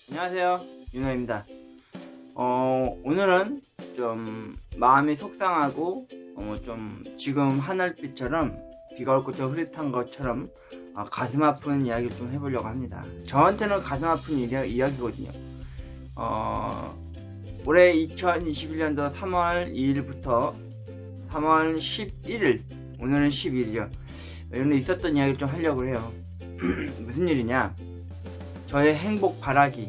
안녕하세요, 윤호입니다. 오늘은 좀 마음이 속상하고 좀 지금 하늘빛처럼 비가 올 것처럼 흐릿한 것처럼 가슴 아픈 이야기를 좀 해보려고 합니다. 저한테는 가슴 아픈 이야기거든요. 올해 2021년도 3월 2일부터 3월 11일, 오늘은 11일이죠. 오늘 있었던 이야기를 좀 하려고 해요. 무슨 일이냐? 저의 행복 바라기,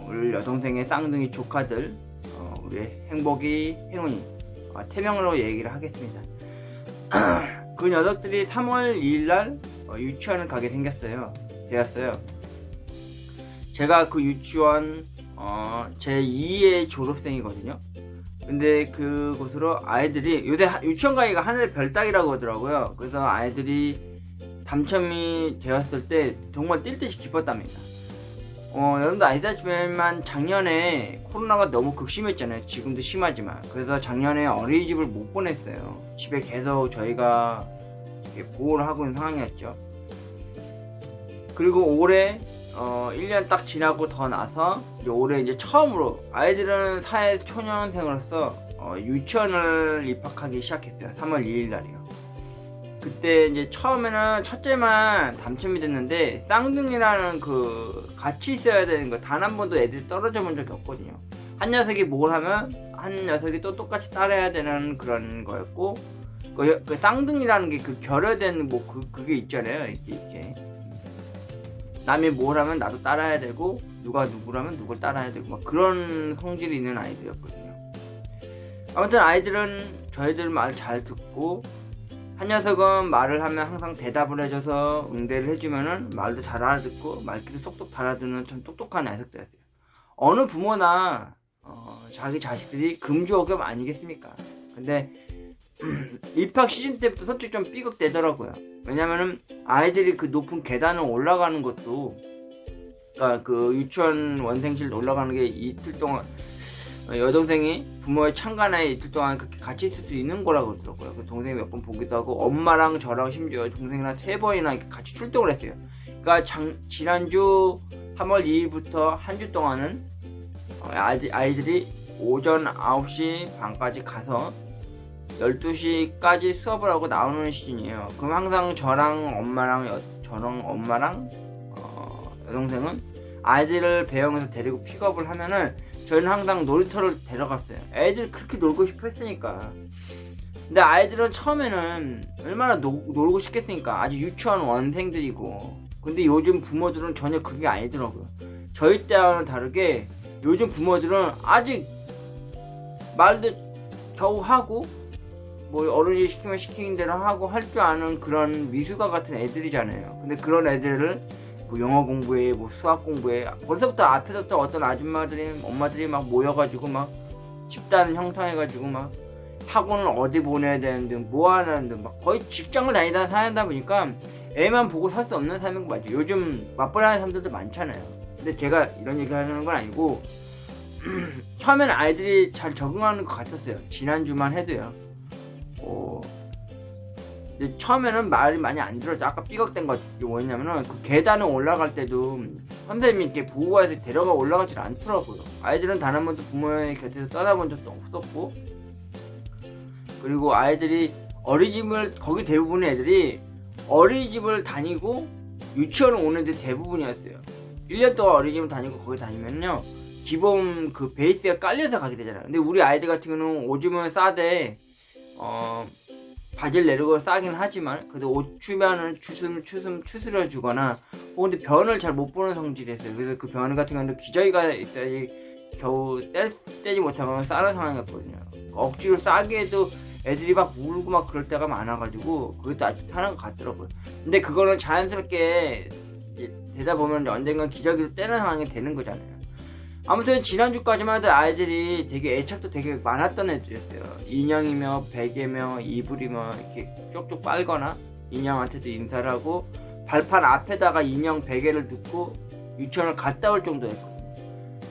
우리 여동생의 쌍둥이 조카들, 우리 행복이, 행운이, 태명으로 얘기를 하겠습니다. 그 녀석들이 3월 2일날 유치원을 가게 되었어요. 제가 그 유치원 제 2의 졸업생이거든요. 근데 그곳으로 아이들이, 요새 유치원 가기가 하늘의 별 따기라고 하더라고요. 그래서 아이들이 당첨이 되었을 때 정말 뛸 듯이 기뻤답니다. 여러분도 아시다시피만 작년에 코로나가 너무 극심했잖아요. 지금도 심하지만. 그래서 작년에 어린이집을 못 보냈어요. 집에 계속 저희가 보호를 하고 있는 상황이었죠. 그리고 올해 1년 딱 지나고 더 나서 올해 이제 처음으로 아이들은 사회 초년생으로서 유치원을 입학하기 시작했어요. 3월 2일 날이요. 그때 이제 처음에는 첫째만 당첨이 됐는데, 쌍둥이라는 같이 있어야 되는 거 단 한 번도 애들이 떨어져 본 적이 없거든요. 한 녀석이 뭘 하면 한 녀석이 또 똑같이 따라야 되는 그런 거였고, 그 쌍둥이라는 게 결여된 그게 있잖아요. 이렇게 남이 뭘 하면 나도 따라야 되고, 누가 누구라면 누굴 따라야 되고, 막 그런 성질이 있는 아이들이었거든요. 아무튼 아이들은 저희들 말 잘 듣고, 한 녀석은 말을 하면 항상 대답을 해줘서 응대를 해주면은 말도 잘 알아듣고 말귀도 똑똑 달아듣는 참 똑똑한 녀석들이었어요. 어느 부모나 자기 자식들이 금주옥엽 아니겠습니까? 근데 입학 시즌 때부터 솔직히 좀 삐걱대더라고요. 왜냐면은 아이들이 그 높은 계단을 올라가는 것도, 그러니까 그 유치원 원생실 올라가는 게 이틀 동안, 여동생이 부모의 창간에 이틀 동안 그렇게 같이 있을 수 있는 거라고 그러더라고요. 그 동생이 몇 번 보기도 하고, 엄마랑 저랑 심지어 동생이랑 3번이나 이렇게 같이 출동을 했어요. 그러니까 지난주 3월 2일부터 한 주 동안은 아이들이 오전 9시 반까지 가서 12시까지 수업을 하고 나오는 시즌이에요. 그럼 항상 저랑 엄마랑 여동생은 아이들을 배영에서 데리고 픽업을 하면은 저희는 항상 놀이터를 데려갔어요. 애들 그렇게 놀고 싶어 했으니까. 근데 아이들은 처음에는 얼마나 놀고 싶겠으니까. 아직 유치원 원생들이고. 근데 요즘 부모들은 전혀 그게 아니더라고요. 저희 때와는 다르게 요즘 부모들은 아직 말도 겨우 하고, 뭐 어른이 시키면 시키는 대로 하고 할 줄 아는 그런 미숙아 같은 애들이잖아요. 근데 그런 애들을 뭐 영어 공부에, 뭐 수학 공부에, 벌써부터 앞에서부터 어떤 엄마들이 막 모여가지고 막 집단 형성해가지고 막 학원을 어디 보내야 되는데 뭐 하는데 막 거의 직장을 다니다 보니까 애만 보고 살 수 없는 삶인 거 맞죠. 요즘 맞벌이 하는 사람들도 많잖아요. 근데 제가 이런 얘기 하는 건 아니고, 처음에는 아이들이 잘 적응하는 것 같았어요. 지난주만 해도요. 처음에는 말이 많이 안 들었죠. 아까 삐걱댄 거 뭐였냐면은, 그 계단을 올라갈 때도 선생님이 이렇게 보호해서 데려가 올라가질 않더라고요. 아이들은 단 한 번도 부모의 곁에서 떠나본 적도 없었고, 그리고 아이들이 어린이집을, 거기 대부분의 애들이 어린이집을 다니고 유치원을 오는 데 대부분이었어요. 1년 동안 어린이집을 다니고 거기 다니면요, 기본 그 베이스가 깔려서 가게 되잖아요. 근데 우리 아이들 같은 경우는 오줌은 싸되 바지를 내리고 싸긴 하지만, 그래도 옷 추면은 추스려 주거나, 근데 변을 잘 못 보는 성질이었어요. 그래서 그 변 같은 경우는 기저귀가 있어야지 겨우 떼지 못하면 싸는 상황이었거든요. 억지로 싸게 해도 애들이 막 울고 막 그럴 때가 많아가지고 그것도 아주 편한 것 같더라고요. 근데 그거는 자연스럽게 되다 보면 언젠간 기저귀를 떼는 상황이 되는 거잖아요. 아무튼 지난주까지만 해도 아이들이 되게 애착도 되게 많았던 애들이었어요. 인형이며 베개며 이불이며 이렇게 쪽쪽 빨거나 인형한테도 인사를 하고 발판 앞에다가 인형 베개를 넣고 유치원을 갔다 올 정도였거든요.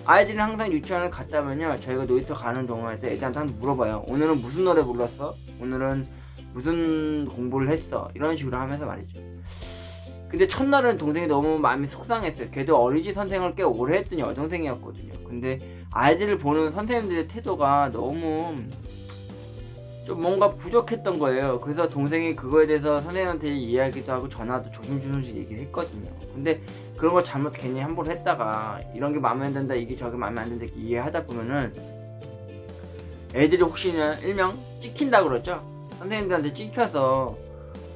아이들이 항상 유치원을 갔다면요, 저희가 놀이터 가는 동안에 애들한테 항상 물어봐요. 오늘은 무슨 노래 불렀어? 오늘은 무슨 공부를 했어? 이런 식으로 하면서 말이죠. 근데 첫날은 동생이 너무 마음이 속상했어요. 걔도 어린이집 선생을 꽤 오래 했던 여동생이었거든요. 근데 아이들을 보는 선생님들의 태도가 너무 좀 뭔가 부족했던 거예요. 그래서 동생이 그거에 대해서 선생님한테 이야기도 하고 전화도 조심조심씩 얘기를 했거든요. 근데 그런 거 잘못 괜히 함부로 했다가 이런 게 마음에 안 든다, 이게 저게 마음에 안 든다 이렇게 이해하다 보면은 애들이 혹시나 일명 찍힌다 그러죠. 선생님들한테 찍혀서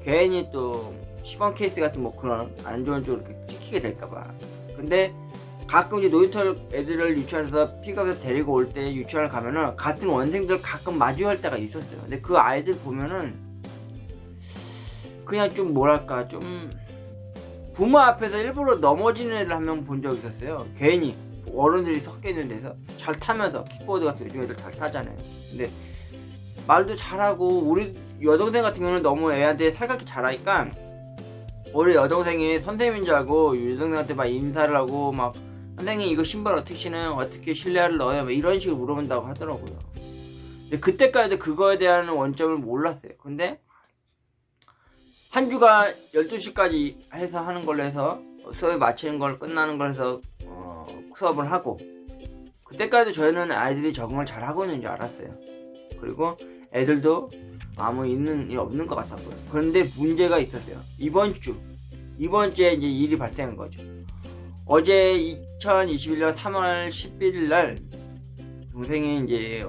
괜히 또 시범 케이스 같은 뭐 그런 안 좋은 쪽으로 이렇게 찍히게 될까봐. 근데 가끔 이제 놀이터 애들을 유치원에서 픽업해서 데리고 올 때 유치원을 가면은 같은 원생들 가끔 마주할 때가 있었어요. 근데 그 아이들 보면은 그냥 좀 뭐랄까, 좀 부모 앞에서 일부러 넘어지는 애를 한 명 본 적 있었어요. 괜히 어른들이 섞여 있는 데서 잘 타면서, 킥보드 같은 요즘 애들 잘 타잖아요. 근데 말도 잘하고, 우리 여동생 같은 경우는 너무 애한테 살갑게 잘하니까 우리 여동생이 선생님인 줄 알고 여동생한테 막 인사를 하고 막 선생님 이거 신발 어떻게 신어요? 어떻게 실내화를 넣어요? 막 이런 식으로 물어본다고 하더라고요. 근데 그때까지도 그거에 대한 원점을 몰랐어요. 근데 한 주가 12시까지 해서 하는 걸로 해서 수업이 마치는 걸 끝나는 걸 해서 수업을 하고, 그때까지도 저희는 아이들이 적응을 잘 하고 있는 줄 알았어요. 그리고 애들도 아무 있는 일 없는 것 같았고요. 그런데 문제가 있었어요. 이번 주에 이제 일이 발생한 거죠. 어제 2021년 3월 11일 날 동생이 이제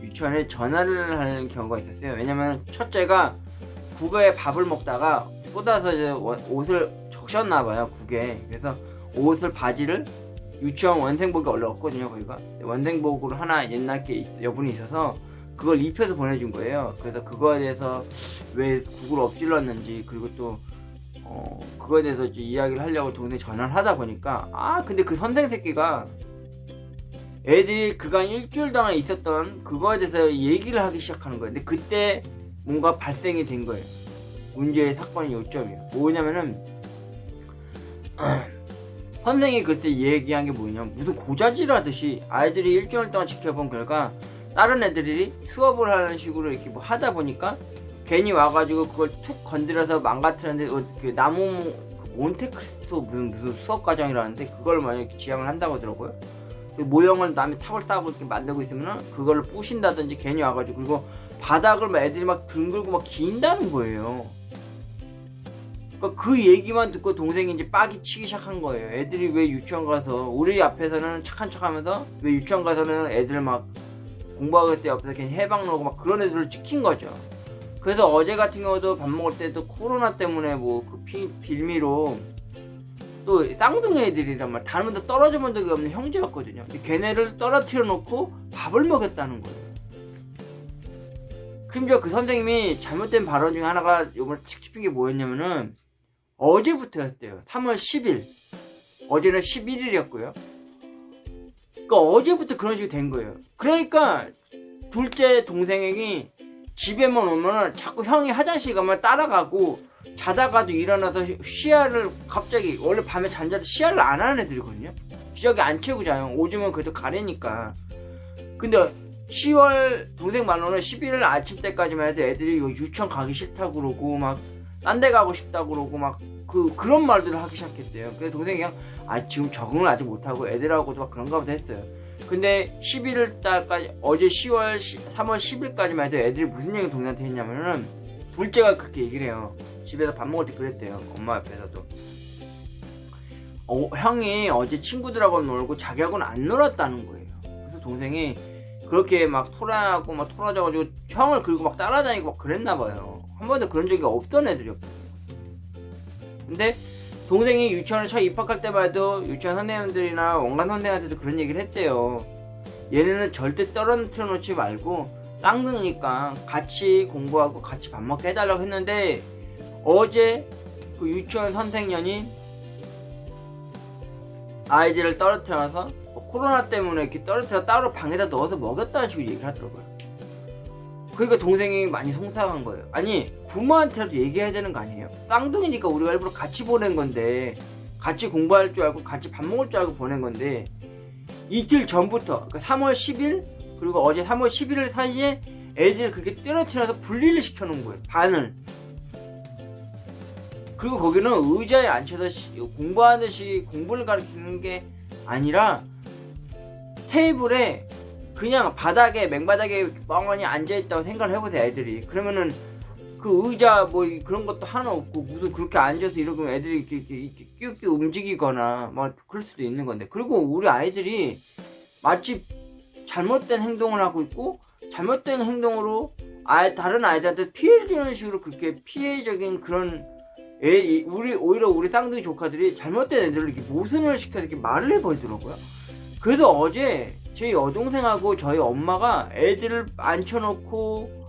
유치원에 전화를 하는 경우가 있었어요. 왜냐면 첫째가 국어에 밥을 먹다가 쏟아서 이제 옷을 적셨나봐요, 국에. 그래서 옷을, 바지를 유치원 원생복이 원래 없거든요, 거기가. 원생복으로 하나 옛날 게 여분이 있어서 그걸 입혀서 보내준 거예요. 그래서 그거에 대해서 왜 국을 엎질렀는지, 그리고 또 그거에 대해서 이제 이야기를 하려고 동생이 전화를 하다 보니까, 근데 그 선생 새끼가 애들이 그간 일주일 동안 있었던 그거에 대해서 얘기를 하기 시작하는 거예요. 근데 그때 뭔가 발생이 된 거예요. 문제의 사건의 요점이에요. 뭐냐면은 선생이 그때 얘기한 게 뭐냐면, 무슨 고자질 하듯이 아이들이 일주일 동안 지켜본 결과 다른 애들이 수업을 하는 식으로 이렇게 뭐 하다 보니까 괜히 와가지고 그걸 툭 건드려서 망가뜨렸는데, 그 나무 몬테크리스토 무슨 수업 과정이라는데 그걸 만약에 지향을 한다고 하더라고요. 그 모형을 남이 탑을 쌓고 이렇게 만들고 있으면은 그거를 부신다든지 괜히 와가지고, 그리고 바닥을 막 애들이 막 둥글고 막 긴다는 거예요. 그러니까 그 얘기만 듣고 동생이 이제 빡이 치기 시작한 거예요. 애들이 왜 유치원 가서, 우리 앞에서는 착한 척 하면서 왜 유치원 가서는 애들 막 공부하고 때 옆에서 괜히 해방 나오고 막 그런 애들을 찍힌 거죠. 그래서 어제 같은 경우도 밥 먹을 때도 코로나 때문에 뭐 그 빌미로 또 쌍둥이 애들이란 말, 다른 데 떨어져 본 적이 없는 형제였거든요. 걔네를 떨어뜨려 놓고 밥을 먹였다는 거예요. 심지어 그 선생님이 잘못된 발언 중에 하나가 요번에 틱 짚힌 게 뭐였냐면은, 어제부터였대요. 3월 10일. 어제는 11일이었고요. 그러니까 어제부터 그런 식으로 된 거예요. 그러니까 둘째 동생이 집에만 오면은 자꾸 형이 화장실 가면 따라가고, 자다가도 일어나서 시야를 갑자기, 원래 밤에 잠자도 시야를 안 하는 애들이거든요. 기저귀 안 채우고 자요. 오줌은 그래도 가리니까. 근데 10월 동생 말로는 11일 아침 때까지만 해도 애들이 유치원 가기 싫다고 그러고 막 딴 데 가고 싶다고 그러고 막 그런 말들을 하기 시작했대요. 그래서 동생이 그냥 지금 적응을 아직 못하고 애들하고도 막 그런가 보다 했어요. 근데 11일 달까지, 어제 3월 10일까지만 해도 애들이 무슨 얘기 동생한테 했냐면은, 둘째가 그렇게 얘기를 해요. 집에서 밥 먹을 때 그랬대요. 엄마 옆에서도. 형이 어제 친구들하고 놀고 자기하고는 안 놀았다는 거예요. 그래서 동생이 그렇게 막 토라하고 막 토라져가지고 형을 그리고 막 따라다니고 막 그랬나봐요. 한 번도 그런 적이 없던 애들이었거든요. 근데 동생이 유치원에 처음 입학할 때만 해도 유치원 선생님들이나 원간 선생님한테도 그런 얘기를 했대요. 얘네는 절대 떨어뜨려 놓지 말고 쌍둥이니까 같이 공부하고 같이 밥 먹게 해달라고 했는데, 어제 그 유치원 선생년이 아이들을 떨어뜨려서 코로나 때문에 이렇게 떨어뜨려 따로 방에다 넣어서 먹였다는 식으로 얘기를 하더라고요. 그러니까 동생이 많이 속상한 거예요. 아니, 부모한테라도 얘기해야 되는 거 아니에요? 쌍둥이니까 우리가 일부러 같이 보낸 건데, 같이 공부할 줄 알고 같이 밥 먹을 줄 알고 보낸 건데, 이틀 전부터, 그러니까 3월 10일 그리고 어제 3월 11일 사이에 애들을 그렇게 떨어뜨려서 분리를 시켜놓은 거예요. 반을. 그리고 거기는 의자에 앉혀서 공부하듯이 공부를 가르치는 게 아니라 테이블에 그냥 바닥에 맹바닥에 멍하니 앉아있다고 생각을 해보세요. 애들이 그러면은 그 의자 뭐 그런 것도 하나 없고 무슨 그렇게 앉아서 이러면 애들이 이렇게 끼우끼 움직이거나 막 그럴 수도 있는 건데, 그리고 우리 아이들이 마치 잘못된 행동을 하고 있고 잘못된 행동으로 다른 아이들한테 피해를 주는 식으로 그렇게 피해적인 그런 오히려 우리 쌍둥이 조카들이 잘못된 애들을 이렇게 모순을 시켜서 이렇게 말을 해버리더라고요. 그래서 어제 제 여동생하고 저희 엄마가 애들을 앉혀놓고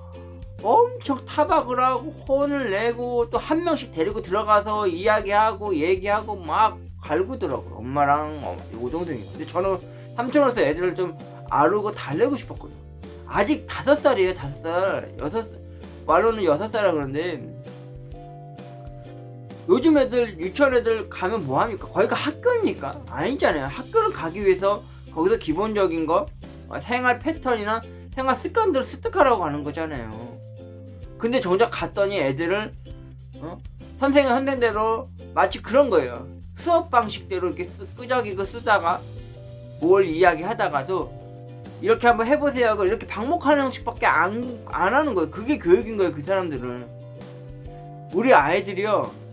엄청 타박을 하고 혼을 내고 또 한 명씩 데리고 들어가서 이야기하고 얘기하고 막 갈구더라고요. 엄마랑 여동생이. 근데 저는 삼촌으로서 애들을 좀 아르고 달래고 싶었거든요. 아직 5살이에요. 5살. 말로는 6살이라 그러는데 요즘 애들 유치원 애들 가면 뭐합니까? 거기가 학교입니까? 아니잖아요. 학교를 가기 위해서 거기서 기본적인 거 생활 패턴이나 생활 습관들을 습득하라고 가는 거잖아요. 근데 정작 갔더니 애들을 선생대로 마치 그런 거예요. 수업 방식대로 이렇게 끄적이고 쓰다가 뭘 이야기하다가도 이렇게 한번 해보세요 하고 이렇게 방목하는 형식밖에 안 하는 거예요. 그게 교육인 거예요. 그 사람들은. 우리 아이들이요,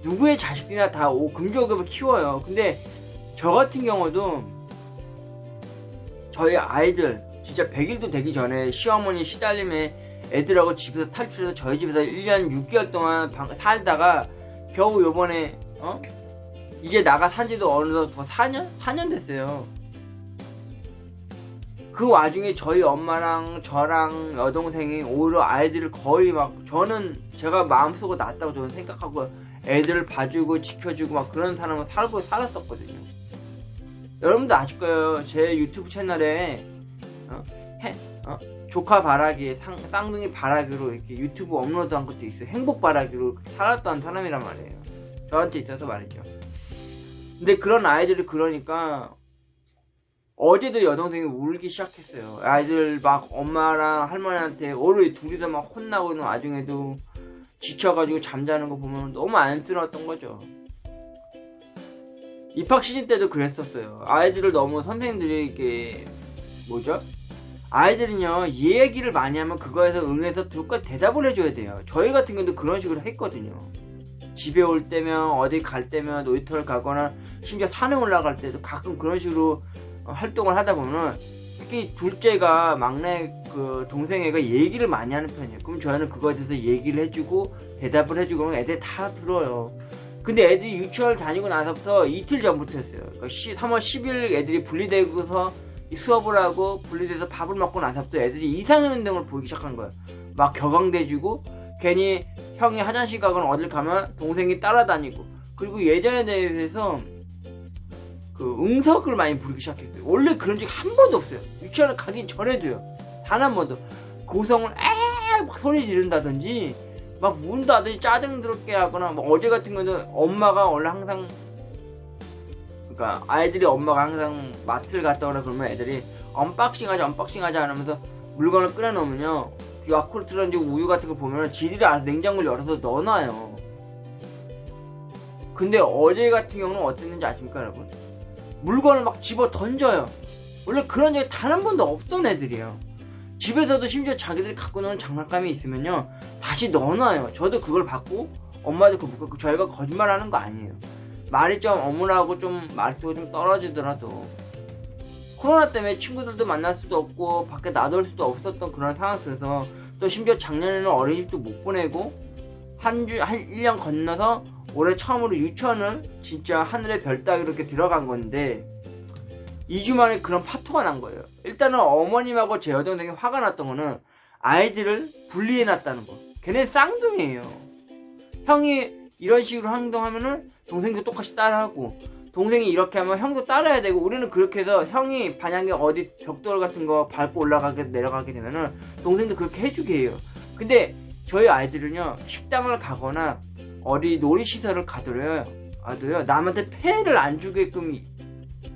누구의 자식이나 다 금주옥엽을 키워요. 근데 저 같은 경우도 저희 아이들 진짜 100일도 되기 전에 시어머니 시달림에 애들하고 집에서 탈출해서 저희 집에서 1년 6개월 동안 살다가 겨우 요번에 이제 나가 산지도 어느덧 4년? 4년 됐어요. 그 와중에 저희 엄마랑 저랑 여동생이 오히려 아이들을 거의 막, 저는 제가 마음속으로 낫다고 저는 생각하고 애들을 봐주고 지켜주고 막 그런 사람을 살았었거든요. 여러분도 아실 거예요. 제 유튜브 채널에 조카 바라기, 쌍둥이 바라기로 이렇게 유튜브 업로드한 것도 있어요. 행복 바라기로 살았던 사람이란 말이에요. 저한테 있어서 말이죠. 근데 그런 아이들이 그러니까 어제도 여동생이 울기 시작했어요. 아이들 막 엄마랑 할머니한테 오늘 둘이서 막 혼나고 있는 와중에도 지쳐가지고 잠자는 거 보면 너무 안쓰러웠던 거죠. 입학 시즌 때도 그랬었어요. 아이들을 너무 선생님들이 이렇게 아이들은요 얘기를 많이 하면 그거에서 응해서 대답을 해줘야 돼요. 저희 같은 경우도 그런 식으로 했거든요. 집에 올 때면 어디 갈 때면 놀이터를 가거나 심지어 산에 올라갈 때도 가끔 그런 식으로 활동을 하다 보면 특히 둘째가 막내 그 동생애가 얘기를 많이 하는 편이에요. 그럼 저희는 그거에 대해서 얘기를 해주고 대답을 해주고 그러면 애들이 다 들어요. 근데 애들이 유치원을 다니고 나서부터 이틀 전부터였어요. 그러니까 3월 10일 애들이 분리되고서 수업을 하고 분리돼서 밥을 먹고 나서부터 애들이 이상한 행동을 보이기 시작한 거예요. 막 격앙돼지고 괜히 형이 화장실 가거나 어딜 가면 동생이 따라다니고, 그리고 예전에 대해서 그 응석을 많이 부리기 시작했어요. 원래 그런 적이 한 번도 없어요. 유치원을 가기 전에도요. 단 한 번도. 고성을 막 소리 지른다든지 막 운다든지 짜증스럽게 하거나 뭐 어제 같은 거는 엄마가 원래 항상, 그러니까 아이들이 엄마가 항상 마트를 갔다 오라 그러면 애들이 언박싱하자 하면서 물건을 꺼내 놓으면요 야쿠르트라든지 우유 같은 거 보면 지들이 알아서 냉장고를 열어서 넣어놔요. 근데 어제 같은 경우는 어땠는지 아십니까 여러분? 물건을 막 집어 던져요. 원래 그런 적이 단 한 번도 없던 애들이에요. 집에서도 심지어 자기들이 갖고 노는 장난감이 있으면요 다시 넣어놔요. 저도 그걸 받고 엄마도 그거 못 갖고, 저희가 거짓말하는 거 아니에요. 말이 좀 어물하고 좀 말투가 좀 떨어지더라도 코로나 때문에 친구들도 만날 수도 없고 밖에 나돌 수도 없었던 그런 상황 속에서, 또 심지어 작년에는 어린이집도 못 보내고 한 1년 건너서 올해 처음으로 유치원을 진짜 하늘의 별 따기로 이렇게 들어간 건데 2주 만에 그런 파토가 난 거예요. 일단은 어머님하고 제 여동생이 화가 났던 거는 아이들을 분리해놨다는 거. 걔네 쌍둥이에요. 형이 이런 식으로 행동하면은 동생도 똑같이 따라하고, 동생이 이렇게 하면 형도 따라야 되고, 우리는 그렇게 해서 형이 만약에 어디 벽돌 같은 거 밟고 올라가게 내려가게 되면은 동생도 그렇게 해주게 해요. 근데 저희 아이들은요 식당을 가거나 어디 놀이시설을 가더라도요 남한테 폐해를 안 주게끔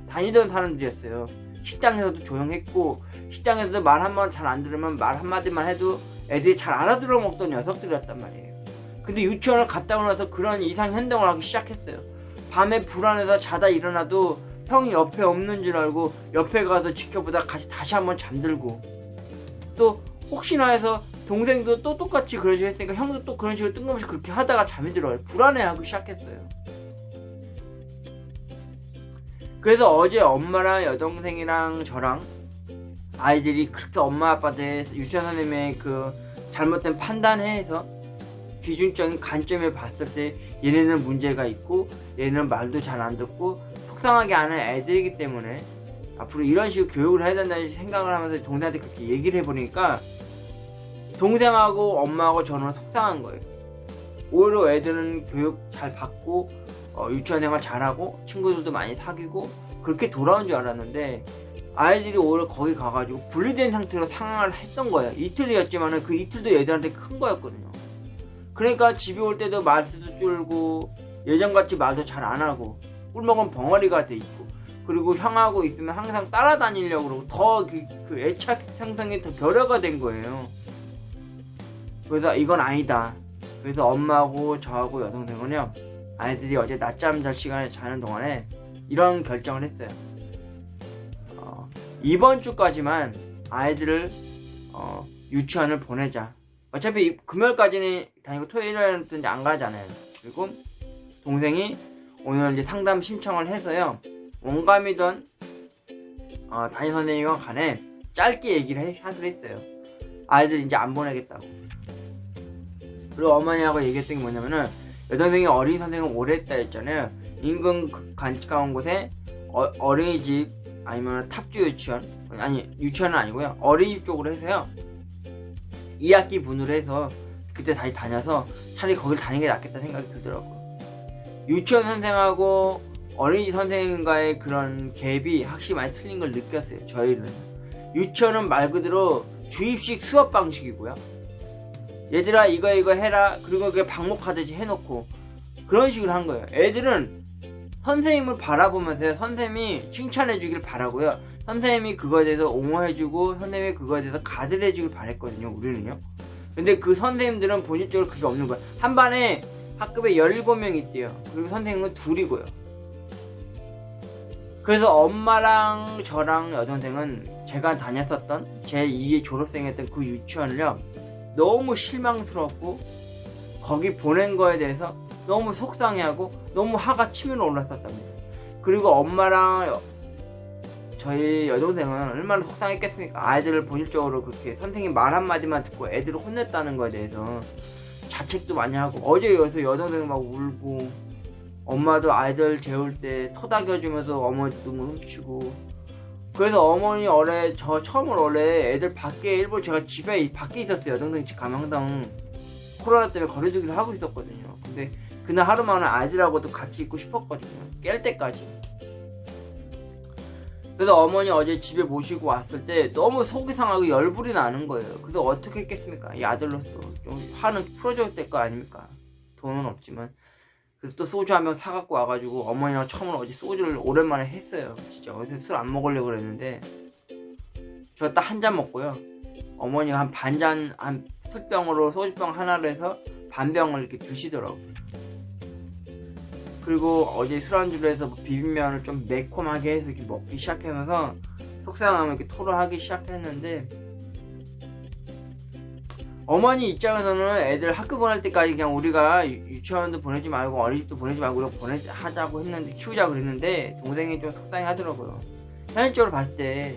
다니던 사람들이었어요. 식당에서도 조용했고, 식당에서도 말 한번 잘 안 들으면 말 한마디만 해도 애들이 잘 알아들어 먹던 녀석들이었단 말이에요. 근데 유치원을 갔다 오고 나서 그런 이상 행동을 하기 시작했어요. 밤에 불안해서 자다 일어나도 형이 옆에 없는 줄 알고 옆에 가서 지켜보다 다시 한번 잠들고, 또 혹시나 해서 동생도 또 똑같이 그런 식으로 했으니까 형도 또 그런 식으로 뜬금없이 그렇게 하다가 잠이 들어요. 불안해하기 시작했어요. 그래서 어제 엄마랑 여동생이랑 저랑 아이들이 그렇게 엄마 아빠한테 유치원 선생님의 그 잘못된 판단해서 기준적인 관점에 봤을 때 얘네는 문제가 있고 얘네는 말도 잘 안 듣고 속상하게 하는 애들이기 때문에 앞으로 이런 식으로 교육을 해야 된다는 생각을 하면서 동생한테 그렇게 얘기를 해보니까 동생하고 엄마하고 저는 속상한 거예요. 오히려 애들은 교육 잘 받고 유치원 생활 잘하고 친구들도 많이 사귀고 그렇게 돌아온 줄 알았는데 아이들이 오히려 거기 가가지고 분리된 상태로 상황을 했던 거예요. 이틀이었지만 그 이틀도 애들한테 큰 거였거든요. 그러니까 집에 올 때도 말수도 줄고 예전같이 말도 잘 안 하고 꿀먹은 벙어리가 돼 있고, 그리고 형하고 있으면 항상 따라다니려고 그러고 더 그 애착 형성이 더 결여가 된 거예요. 그래서 이건 아니다. 그래서 엄마하고 저하고 여동생은요, 아이들이 어제 낮잠 잘 시간에 자는 동안에 이런 결정을 했어요. 이번 주까지만 아이들을 유치원을 보내자. 어차피 금요일까지는 다니고 토요일에는 안 가잖아요. 그리고 동생이 오늘 이제 상담 신청을 해서요, 원감이든 담임 선생님과 간에 짧게 얘기를 하기로 했어요. 아이들 이제 안 보내겠다고. 그리고 어머니하고 얘기했던 게 뭐냐면은, 여동생이 어린이 선생을 오래 했다 했잖아요. 인근 가까운 곳에 어린이집 아니면 탑주 유치원, 아니 유치원은 아니고요, 어린이집 쪽으로 해서요 2학기 분으로 해서 그때 다시 다녀서 차라리 거길 다니는 게 낫겠다 생각이 들더라고요. 유치원 선생하고 어린이집 선생과의 그런 갭이 확실히 많이 틀린 걸 느꼈어요. 저희는 유치원은 말 그대로 주입식 수업 방식이고요, 얘들아 이거 해라, 그리고 그게 방목하듯이 해놓고 그런 식으로 한 거예요. 애들은 선생님을 바라보면서 선생님이 칭찬해주길 바라고요, 선생님이 그거에 대해서 옹호해주고 선생님이 그거에 대해서 가드를 해주길 바랬거든요, 우리는요. 근데 그 선생님들은 본질적으로 그게 없는 거예요. 한 반에 학급에 17명 있대요. 그리고 선생님은 둘이고요. 그래서 엄마랑 저랑 여동생은 제가 다녔었던 제 2의 졸업생이었던 그 유치원을요, 너무 실망스럽고 거기 보낸 거에 대해서 너무 속상해하고 너무 화가 치밀어 올랐었답니다. 그리고 엄마랑 저희 여동생은 얼마나 속상했겠습니까? 아이들을 본질적으로 그렇게 선생님 말 한마디만 듣고 애들을 혼냈다는 거에 대해서 자책도 많이 하고, 어제 여기서 여동생 막 울고, 엄마도 아이들 재울 때 토닥여주면서 어머니도 훔치고. 그래서 어머니 저 처음으로 원래 애들 밖에, 일부러 제가 집에 밖에 있었어요. 여동생 집 가면 항상 코로나 때문에 거리두기를 하고 있었거든요. 근데 그날 하루만은 아이들하고도 같이 있고 싶었거든요, 깰 때까지. 그래서 어머니 어제 집에 모시고 왔을 때 너무 속이 상하고 열불이 나는 거예요. 그래서 어떻게 했겠습니까? 이 아들로서 좀 화는 풀어줘야 될 거 아닙니까? 돈은 없지만. 그래서 또 소주 한 병 사갖고 와가지고 어머니랑 처음으로 어제 소주를 오랜만에 했어요. 진짜 어제 술 안 먹으려고 그랬는데 저 딱 한 잔 먹고요, 어머니가 한 반잔, 한 술병으로 소주병 하나를 해서 반병을 이렇게 드시더라고요. 그리고 어제 술안주로 해서 비빔면을 좀 매콤하게 해서 이렇게 먹기 시작하면서 속상하면 이렇게 토로하기 시작했는데, 어머니 입장에서는 애들 학교 보낼 때까지 그냥 우리가 유치원도 보내지 말고 어린이집도 보내지 말고 우리가 하자고 했는데, 키우자고 그랬는데, 동생이 좀 속상해 하더라고요. 현실적으로 봤을 때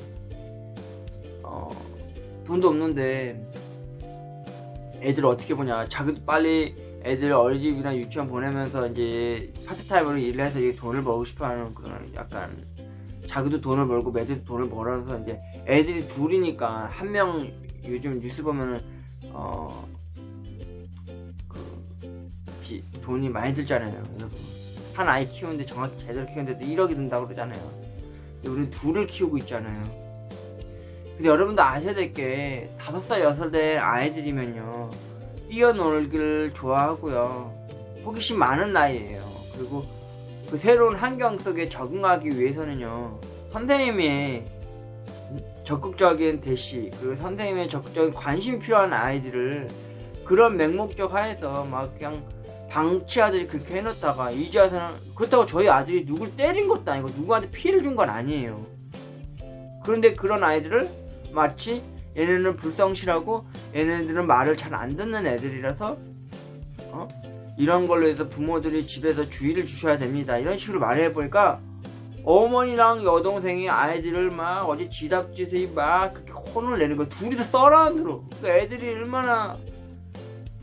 돈도 없는데 애들 어떻게 보냐, 자기도 빨리 애들 어린이집이나 유치원 보내면서 이제 파트타임으로 일을 해서 돈을 벌고 싶어하는 그런, 약간 자기도 돈을 벌고 애들도 돈을 벌어서, 이제 애들이 둘이니까 한 명, 요즘 뉴스 보면은 돈이 많이 들잖아요. 한 아이 키우는데 정확히 제대로 키우는데도 1억이 든다고 그러잖아요. 근데 우리는 둘을 키우고 있잖아요. 근데 여러분도 아셔야 될 게, 5살 6살 아이들이면요 뛰어놀기를 좋아하고요, 호기심 많은 나이예요. 그리고 그 새로운 환경 속에 적응하기 위해서는요, 선생님의 적극적인 대시, 그리고 선생님의 적극적인 관심이 필요한 아이들을 그런 맹목적 하에서 막 그냥 방치하듯이 그렇게 해놓다가 이제 와서는, 그렇다고 저희 아들이 누굴 때린 것도 아니고 누구한테 피해를 준 건 아니에요. 그런데 그런 아이들을 마치 얘네는 불성실하고 얘네들은 말을 잘 안 듣는 애들이라서 이런 걸로 해서 부모들이 집에서 주의를 주셔야 됩니다, 이런 식으로 말해보니까 어머니랑 여동생이 아이들을 막 어제 지답짓이 막 그렇게 혼을 내는 거야. 둘이서 썰어안들어. 그 애들이 얼마나,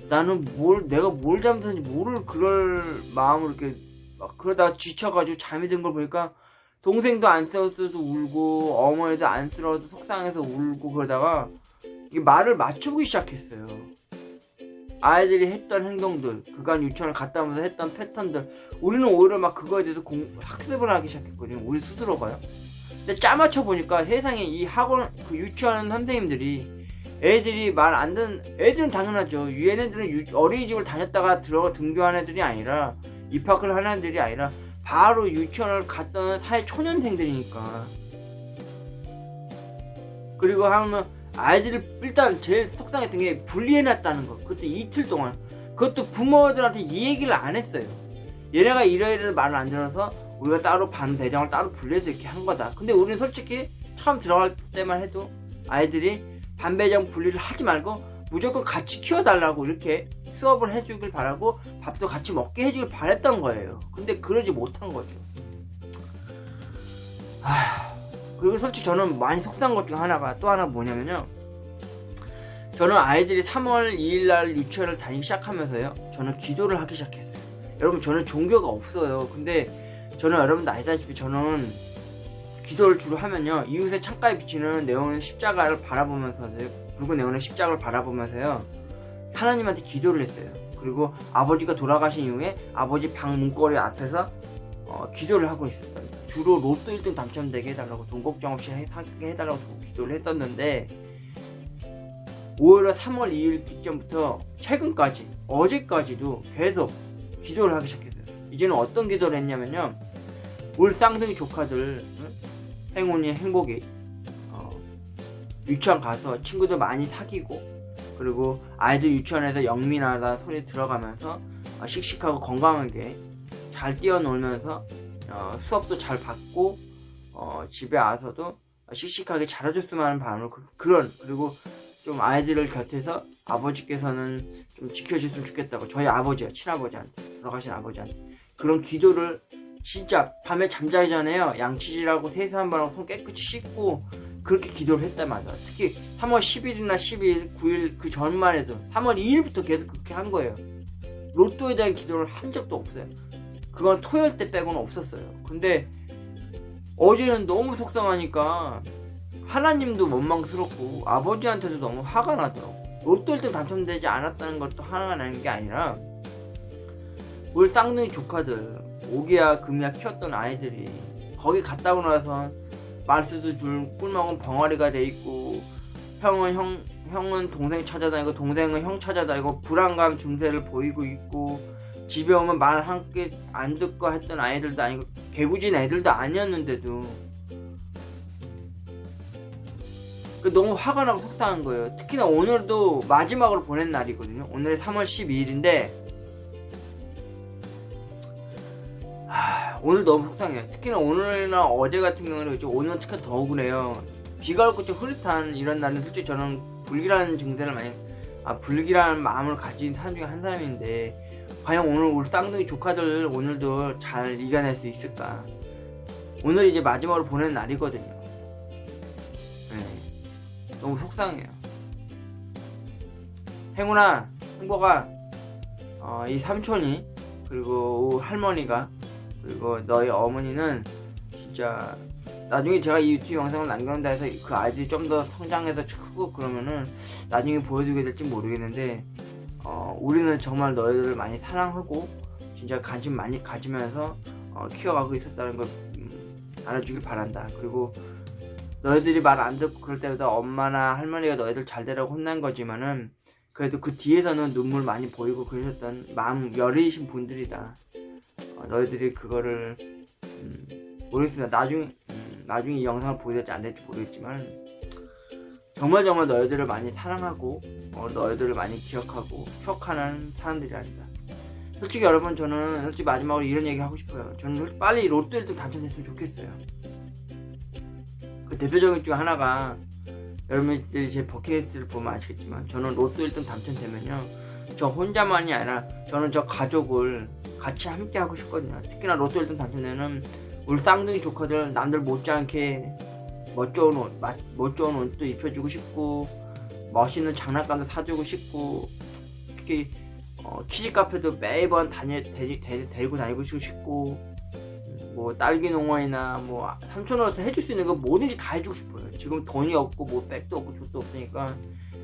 나는 내가 뭘 잘못했는지 모를 그럴 마음으로 이렇게 막 그러다가 지쳐가지고 잠이 든 걸 보니까 동생도 안쓰러워서 울고 어머니도 안쓰러워서 속상해서 울고 그러다가 이게 말을 맞춰보기 시작했어요. 아이들이 했던 행동들, 그간 유치원을 갔다 오면서 했던 패턴들, 우리는 오히려 막 그거에 대해서 학습을 하기 시작했거든요, 우리 스스로가요. 근데 짜맞춰 보니까 세상에 이 학원, 그 유치원 선생님들이 애들이 말 안 듣는, 애들은 당연하죠. 얘네들은 어린이집을 다녔다가 등교한 애들이 아니라, 입학을 하는 애들이 아니라 바로 유치원을 갔던 사회 초년생들이니까. 그리고 하면 아이들을 일단 제일 속상했던 게 분리해놨다는 거. 그것도 이틀 동안. 그것도 부모들한테 이 얘기를 안 했어요. 얘네가 이러이러 말을 안 들어서 우리가 따로 반 배정을 따로 분리해서 이렇게 한 거다. 근데 우리는 솔직히 처음 들어갈 때만 해도 아이들이 반 배정 분리를 하지 말고 무조건 같이 키워달라고 이렇게 수업을 해주길 바라고 밥도 같이 먹게 해주길 바랬던 거예요. 근데 그러지 못한 거죠. 그리고 솔직히 저는 많이 속상한 것 중 하나가 또 하나 뭐냐면요, 저는 아이들이 3월 2일날 유치원을 다니기 시작하면서요, 저는 기도를 하기 시작했어요. 여러분, 저는 종교가 없어요. 근데 저는 여러분도 아시다시피 저는 기도를 주로 하면요, 이웃의 창가에 비치는 네온 십자가를 바라보면서, 붉은 네온의 십자가를 바라보면서요, 하나님한테 기도를 했어요. 그리고 아버지가 돌아가신 이후에 아버지 방 문고리 앞에서 기도를 하고 있었답니다. 주로 로또 1등 당첨되게 해달라고, 돈 걱정 없이 사게 해달라고 기도를 했었는데, 오히려 3월 2일 직전부터 최근까지, 어제까지도 계속 기도를 하기 시작했어요. 이제는 어떤 기도를 했냐면요, 우리 쌍둥이 조카들 행운이 행복이 유치원 가서 친구들 많이 사귀고, 그리고 아이들 유치원에서 영민하다 소리 들어가면서 씩씩하고 건강하게 잘 뛰어놀면서 수업도 잘 받고 집에 와서도 씩씩하게 잘해줬으면 하는 바람으로 그리고 좀 아이들을 곁에서 아버지께서는 좀 지켜주셨으면 좋겠다고, 저희 아버지요, 친아버지한테, 돌아가신 아버지한테 그런 기도를 진짜 밤에 잠자기 전에요, 양치질하고 세수 한 번 하고 손 깨끗이 씻고 그렇게 기도를 했단 말이야. 특히 3월 10일이나 12일, 9일 그 전만 해도 3월 2일부터 계속 그렇게 한 거예요. 로또에 대한 기도를 한 적도 없어요. 그건 토요일 때 빼고는 없었어요. 근데 어제는 너무 속상하니까 하나님도 원망스럽고 아버지한테도 너무 화가 나더라고. 로또 1등 당첨되지 않았다는 것도 화가 나는 게 아니라, 우리 쌍둥이 조카들 오기야 금이야 키웠던 아이들이 거기 갔다 오고 나서 말수도 줄 꿀먹은 벙어리가 돼 있고, 형은 동생 찾아다니고 동생은 형 찾아다니고 불안감 증세를 보이고 있고, 집에 오면 말 한 개 안 듣고 했던 아이들도 아니고 개구진 애들도 아니었는데도 너무 화가 나고 속상한 거예요. 특히나 오늘도 마지막으로 보낸 날이거든요. 오늘이 3월 12일인데 오늘 너무 속상해요. 특히나 오늘이나 어제 같은 경우는 그렇죠. 오늘은 특히 더 그래요. 비가 오고 좀 흐릿한 이런 날은 솔직히 저는 불길한 증세를 불길한 마음을 가진 사람 중에 한 사람인데, 과연 오늘 우리 쌍둥이 조카들 오늘도 잘 이겨낼 수 있을까. 오늘 이제 마지막으로 보내는 날이거든요. 네. 너무 속상해요. 행운아, 행복아, 이 삼촌이, 그리고 할머니가, 그리고 너희 어머니는 진짜 나중에 제가 이 유튜브 영상을 남겨놓는다 해서 그 아이들이 좀 더 성장해서 크고 그러면은 나중에 보여주게 될지 모르겠는데, 우리는 정말 너희들을 많이 사랑하고 진짜 관심 많이 가지면서 키워가고 있었다는 걸 알아주길 바란다. 그리고 너희들이 말 안 듣고 그럴 때마다 엄마나 할머니가 너희들 잘 되라고 혼난 거지만은, 그래도 그 뒤에서는 눈물 많이 보이고 그러셨던 마음 여리신 분들이다. 너희들이 그거를 모르겠습니다. 나중에 이 영상을 보게 될지 안 될지 모르겠지만, 정말 너희들을 많이 사랑하고 너희들을 많이 기억하고 추억하는 사람들이 아니다. 솔직히 여러분, 저는 솔직히 마지막으로 이런 얘기 하고 싶어요. 저는 빨리 로또 1등 당첨됐으면 좋겠어요. 그 대표적인 중 하나가, 여러분들이 제 버킷리스트를 보면 아시겠지만, 저는 로또 1등 당첨되면요, 저 혼자만이 아니라 저는 저 가족을 같이 함께 하고 싶거든요. 특히나 로또 1등 당첨되면 우리 쌍둥이 조카들 남들 못지않게 멋좋은 옷도 입혀주고 싶고, 멋있는 장난감도 사주고 싶고, 특히 키즈 카페도 매번 데리고 다니고 싶고, 뭐 딸기 농원이나 뭐 삼촌으로부터 해줄 수 있는 거 뭐든지 다 해주고 싶어요. 지금 돈이 없고 뭐 백도 없고 족도 없으니까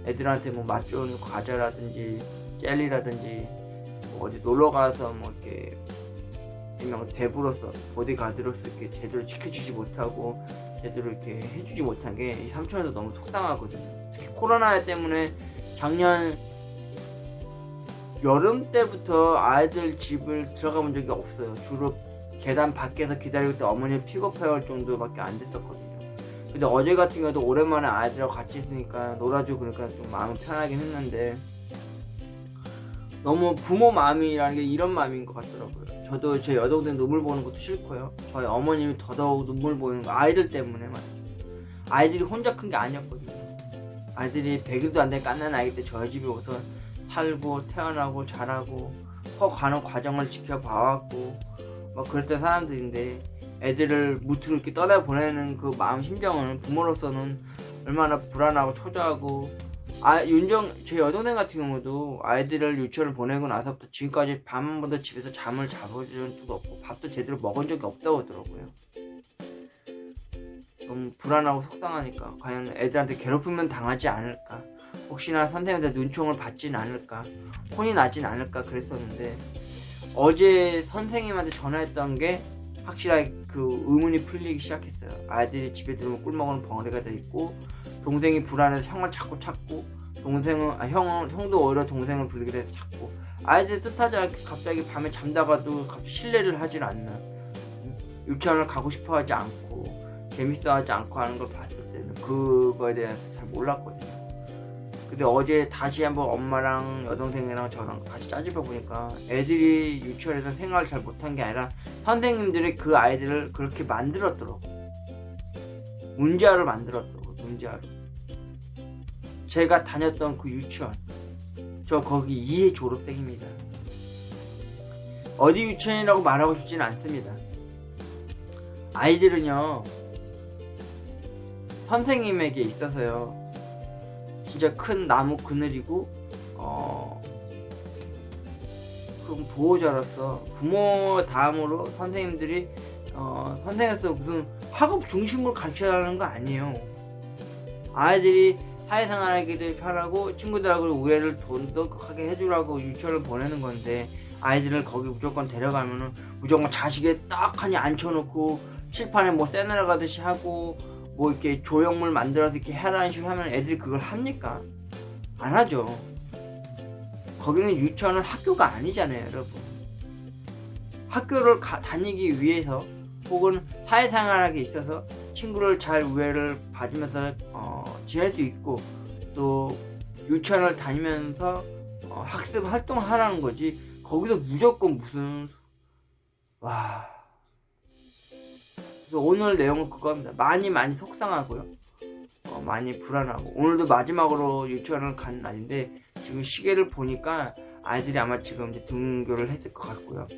애들한테 뭐 맛 좋은 과자라든지 젤리라든지 뭐 어디 놀러 가서 뭐 이렇게 일명 대부로서 보디가드로서 이렇게 제대로 지켜주지 못하고 제대로 이렇게 해주지 못한 게 이 삼촌한테 너무 속상하거든요. 특히 코로나 때문에 작년 여름 때부터 아이들 집을 들어가 본 적이 없어요. 주로 계단 밖에서 기다릴 때 어머니 픽업할 정도밖에 안 됐었거든요. 근데 어제 같은 경우도 오랜만에 아이들하고 같이 있으니까 놀아주고 그러니까 좀 마음이 편하긴 했는데, 너무 부모 마음이라는 게 이런 마음인 것 같더라고요. 저도 제 여동생 눈물 보는 것도 싫고요. 저희 어머님이 더더욱 눈물 보이는 거 아이들 때문에 말이죠. 아이들이 혼자 큰 게 아니었거든요. 아이들이 100일도 안 된 갓난 아기 때 저희 집에 와서 살고 태어나고 자라고 커가는 과정을 지켜봐왔고 막 그랬던 사람들인데, 애들을 무트로 이렇게 떠나보내는 그 마음 심정은 부모로서는 얼마나 불안하고 초조하고, 제 여동생 같은 경우도 아이들을 유치원을 보내고 나서부터 지금까지 밤 한 번도 집에서 잠을 자본 적도 없고 밥도 제대로 먹은 적이 없다고 하더라고요. 너무 불안하고 속상하니까 과연 애들한테 괴롭히면 당하지 않을까, 혹시나 선생님한테 눈총을 받진 않을까, 혼이 나진 않을까 그랬었는데, 어제 선생님한테 전화했던 게 확실하게 그 의문이 풀리기 시작했어요. 아이들이 집에 들어오면 꿀먹는 벙어리가 돼 있고, 동생이 불안해서 형을 자꾸 찾고, 형도 오히려 동생을 부르게 돼서 찾고, 아이들이 뜻하지 않게 갑자기 밤에 잠다가도 갑자기 실례를 하질 않는, 유치원을 가고 싶어 하지 않고 재밌어 하지 않고 하는 걸 봤을 때는 그거에 대해서 잘 몰랐거든요. 근데 어제 다시 한번 엄마랑 여동생이랑 저랑 같이 짜집어 보니까 애들이 유치원에서 생활을 잘 못한 게 아니라 선생님들이 그 아이들을 그렇게 만들었더라고. 문제아를 만들었더라고. 문제아를. 제가 다녔던 그 유치원, 저 거기 2회 졸업생입니다. 어디 유치원이라고 말하고 싶지는 않습니다. 아이들은요, 선생님에게 있어서요 진짜 큰 나무 그늘이고 그럼 보호자로서 부모 다음으로 선생님들이 선생님에서 무슨 학업 중심으로 가르쳐야 거 아니에요. 아이들이 사회생활하기도 편하고 친구들하고 우애를 돈독하게 해주라고 유치원을 보내는 건데, 아이들을 거기 무조건 데려가면은 무조건 자식에 딱하니 앉혀놓고 칠판에 뭐 떼내려가듯이 하고 뭐 이렇게 조형물 만들어서 이렇게 해라는 식으로 하면 애들이 그걸 합니까? 안 하죠. 거기는 유치원은 학교가 아니잖아요, 여러분. 학교를 다니기 위해서 혹은 사회생활하기 있어서 친구를 잘 우애를 받으면서 지낼 수 있고, 또 유치원을 다니면서 학습 활동을 하라는 거지, 거기서 무조건 무슨 그래서 오늘 내용은 그거입니다. 많이 속상하고요, 많이 불안하고, 오늘도 마지막으로 유치원을 간 날인데 지금 시계를 보니까 아이들이 아마 지금 이제 등교를 했을 것 같고요.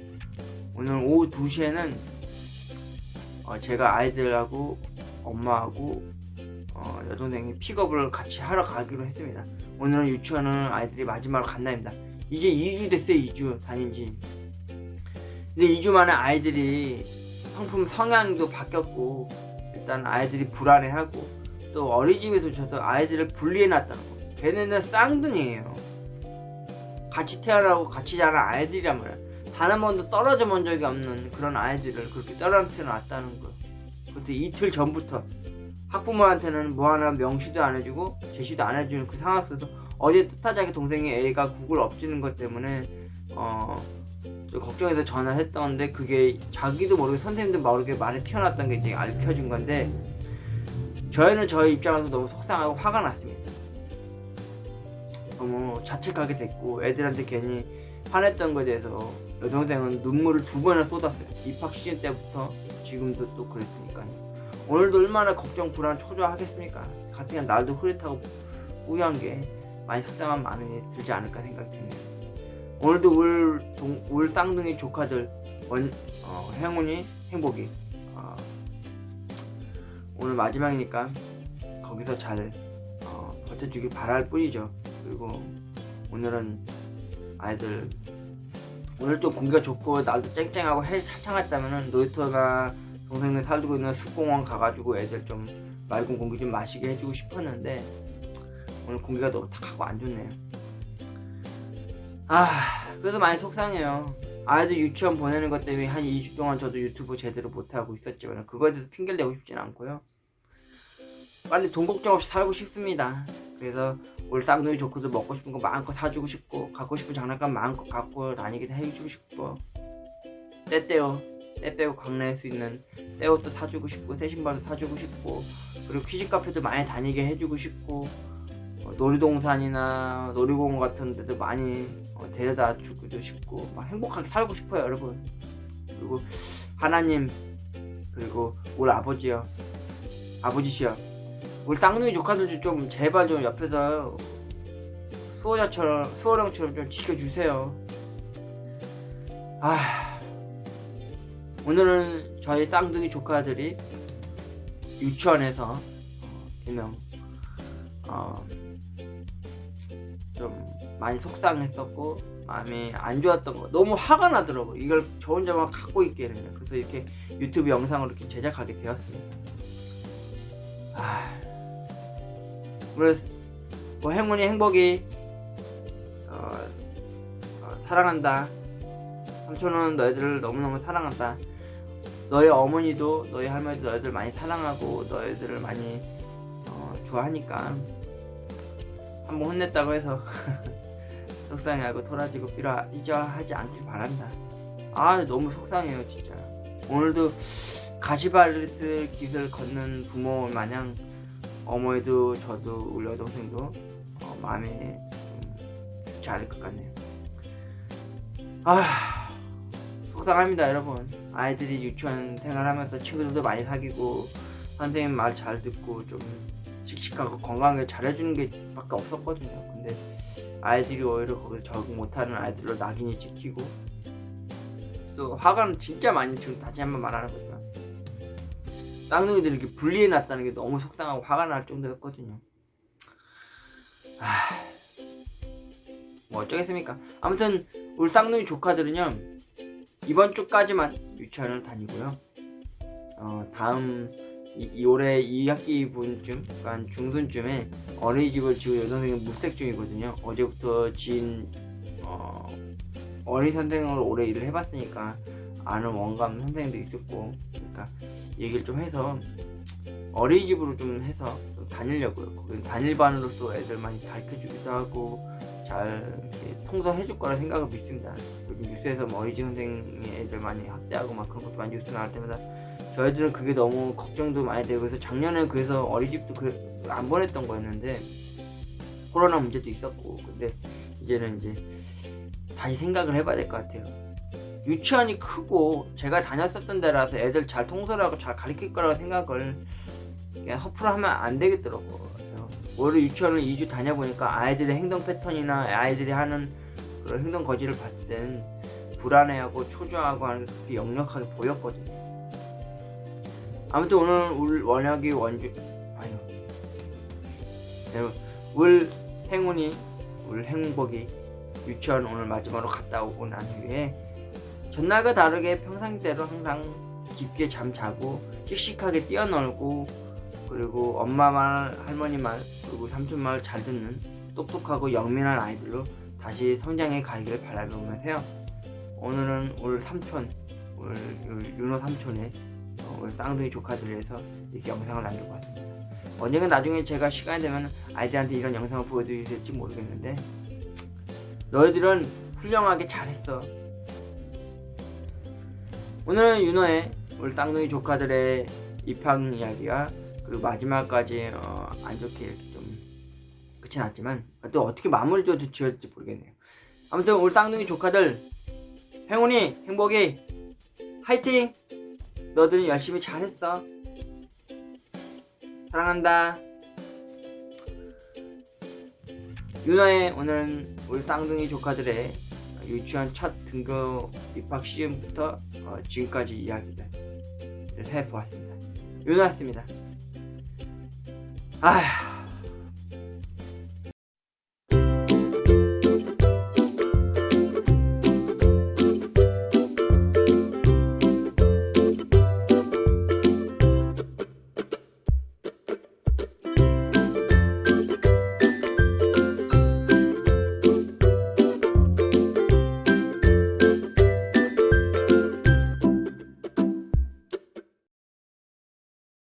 오늘 오후 2시에는 제가 아이들하고 엄마하고 여동생이 픽업을 같이 하러 가기로 했습니다. 오늘은 유치원은 아이들이 마지막으로 간 날입니다. 이제 2주 됐어요. 2주 다닌지. 근데 2주 만에 아이들이 성품 성향도 바뀌었고, 일단 아이들이 불안해하고, 또 어린이집에서 저도 아이들을 분리해놨다는 거. 걔네는 쌍둥이에요. 같이 태어나고 같이 자란 아이들이란 말이야. 단 한 번도 떨어져 본 적이 없는 그런 아이들을 그렇게 떨어뜨려 놨다는 거. 그것도 이틀 전부터 학부모한테는 뭐 하나 명시도 안 해주고 제시도 안 해주는 그 상황 속에서 어제 뜻하지 않게 동생이 애가 국을 엎지는 것 때문에 좀 걱정해서 전화했던데, 그게 자기도 모르게 선생님도 모르게 말이 튀어나왔던 게 이제 알려진 건데, 저희는 저희 입장에서 너무 속상하고 화가 났습니다. 너무 자책하게 됐고 애들한테 괜히 화냈던 거에 대해서 여동생은 눈물을 2번이나 쏟았어요. 입학 시즌 때부터 지금도 또 그랬으니까요. 오늘도 얼마나 걱정 불안 초조하겠습니까. 같은 날도 흐릿하고 우유한 게 많이 속상한 마음이 들지 않을까 생각이 드네요. 오늘도 울 쌍둥이 조카들 행운이 행복이 오늘 마지막이니까 거기서 잘 버텨주길 바랄 뿐이죠. 그리고 오늘은 아이들 오늘 좀 공기가 좋고 날도 쨍쨍하고 해 차창했다면은 놀이터나 동생들 살고 있는 숲공원 가가지고 애들 좀 맑은 공기 좀 마시게 해주고 싶었는데 오늘 공기가 너무 탁하고 안 좋네요. 그래서 많이 속상해요. 아이들 유치원 보내는 것 때문에 한 2주 동안 저도 유튜브 제대로 못하고 있었지만 그거에 대해서 핑계를 대고 싶진 않고요. 빨리 돈 걱정 없이 살고 싶습니다. 그래서 올 쌍둥이 조카도 먹고 싶은 거 마음껏 사주고 싶고 갖고 싶은 장난감 마음껏 갖고 다니게 해주고 싶고 때 빼고 광내할 수 있는 때 옷도 사주고 싶고 새 신발도 사주고 싶고 그리고 퀴즈 카페도 많이 다니게 해주고 싶고 놀이동산이나 놀이공원 같은 데도 많이 데려다 주기도 싶고 막 행복하게 살고 싶어요 여러분. 그리고 하나님 그리고 우리 아버지시여 우리 쌍둥이 조카들도 좀 제발 좀 옆에서 수호령처럼 좀 지켜주세요. 오늘은 저희 쌍둥이 조카들이 유치원에서 일명 좀 많이 속상했었고 마음이 안 좋았던 거 너무 화가 나더라고. 이걸 저 혼자만 갖고 있기에는요. 그래서 이렇게 유튜브 영상으로 이렇게 제작하게 되었습니다. 그래서 뭐 행운이 행복이 사랑한다. 삼촌은 너희들을 너무너무 사랑한다. 너희 어머니도 너희 할머니도 너희들 많이 사랑하고 너희들을 많이 좋아하니까 한번 혼냈다고 해서 속상해하고 토라지고 삐져하지 않길 바란다. 너무 속상해요 진짜. 오늘도 가시밭을 깃을 걷는 부모 마냥 어머니도 저도 우리 여동생도 마음이 좀 좋지 않을 것 같네요. 속상합니다 여러분. 아이들이 유치원 생활하면서 친구들도 많이 사귀고 선생님 말 잘 듣고 좀 씩씩하고 건강하게 잘해주는 게 밖에 없었거든요. 근데 아이들이 오히려 거기서 적응 못하는 아이들로 낙인이 찍히고 또 화가 진짜 많이 지금 다시 한번 말하는 거지만 쌍둥이들 이렇게 분리해놨다는 게 너무 속상하고 화가 날 정도였거든요. 뭐 어쩌겠습니까. 아무튼 우리 쌍둥이 조카들은요 이번 주까지만 유치원을 다니고요. 다음 올해 2학기분쯤 그러니까 중순쯤에 어린이집을 지금 여동생이 물색 중이거든요. 어제부터 지인 어린이 선생으로 오래 일을 해봤으니까 아는 원감 선생님도 있었고 그러니까 얘기를 좀 해서 어린이집으로 좀 해서 좀 다니려고요. 거기 단일반으로서 애들 많이 가르쳐주기도 하고 잘 통솔해줄 거라 생각을 믿습니다. 요즘 뉴스에서 뭐 어린이집 선생님이 애들 많이 학대하고 막 그런 것도 많이 뉴스 나올 때마다 저희들은 그게 너무 걱정도 많이 되고 그래서 작년에 그래서 어린이집도 안 보냈던 거였는데 코로나 문제도 있었고 근데 이제는 이제 다시 생각을 해봐야 될 것 같아요. 유치원이 크고 제가 다녔었던 데라서 애들 잘 통솔하고 잘 가르칠 거라고 생각을 그냥 허풀어 하면 안 되겠더라고요. 올해 유치원을 2주 다녀보니까 아이들의 행동 패턴이나 아이들이 하는 그런 행동 거지를 봤을 때는 불안해하고 초조하고 하는 게 그렇게 역력하게 보였거든요. 아무튼 오늘 울 행운이 울 행복이 유치원 오늘 마지막으로 갔다 오고 난 후에 전날과 다르게 평상대로 항상 깊게 잠자고 씩씩하게 뛰어놀고 그리고 엄마 말, 할머니 말, 그리고 삼촌 말 잘 듣는 똑똑하고 영민한 아이들로 다시 성장해 가기를 바라면서요. 오늘은 올 삼촌, 올 윤호 삼촌의 우리 쌍둥이 조카들 위해서 이렇게 영상을 남기고 왔습니다. 언젠가 나중에 제가 시간이 되면 아이들한테 이런 영상을 보여드릴지 모르겠는데 너희들은 훌륭하게 잘했어. 오늘은 윤호의 우리 쌍둥이 조카들의 입학 이야기와 그리고 마지막까지 안 좋게 이렇게 좀 그렇진 않지만 또 어떻게 마무리도 지을지 모르겠네요. 아무튼 우리 땅둥이 조카들 행운이 행복이 화이팅! 너들은 열심히 잘했어. 사랑한다. 윤아의 오늘은 우리 땅둥이 조카들의 유치원 첫 등교 입학 시즌부터 지금까지 이야기를 해보았습니다. 윤아였습니다. 아휴.